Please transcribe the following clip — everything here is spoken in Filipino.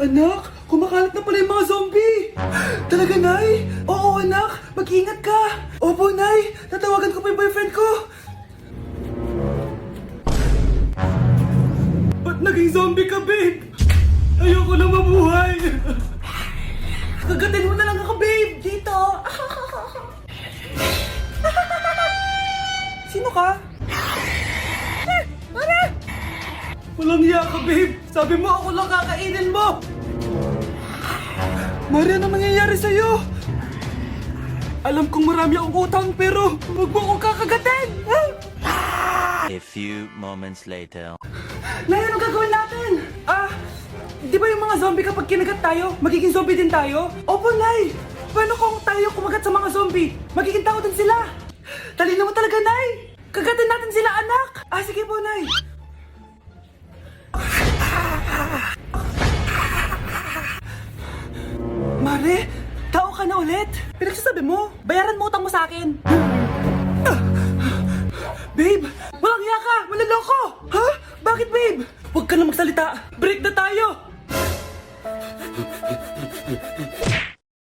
Anak, kumakalat na pala yung mga zombie! Talaga, Nay? Oo, anak! Mag-ingat ka! Opo, Nay! Tatawagan ko pa yung boyfriend ko! Ba't naging zombie ka, babe? Ayoko na mabuhay! Kagatin mo na lang ako, babe! Dito! Sino ka? Mara! Walang hiya ka, babe! Sabi mo ako lang kakainin mo! Mari, ano mangyayari sa'yo? Alam kong marami akong utang pero huwag mo akong kakagatin! A few moments later. Nay, anong gagawin natin? Di ba yung mga zombie kapag kinagat tayo, magiging zombie din tayo? Opo, Nay! Paano kung tayo kumagat sa mga zombie? Magiging tao din sila! Talino mo talaga, Nay! Kagatin natin sila, anak! Sige po, Nay! Mare, tao ka na ulit? Pinagsasabi mo, bayaran mo utang mo sa akin. Babe, walang hiya ka! Manloloko! Ha? Bakit, babe? Huwag ka na magsalita! Break na tayo!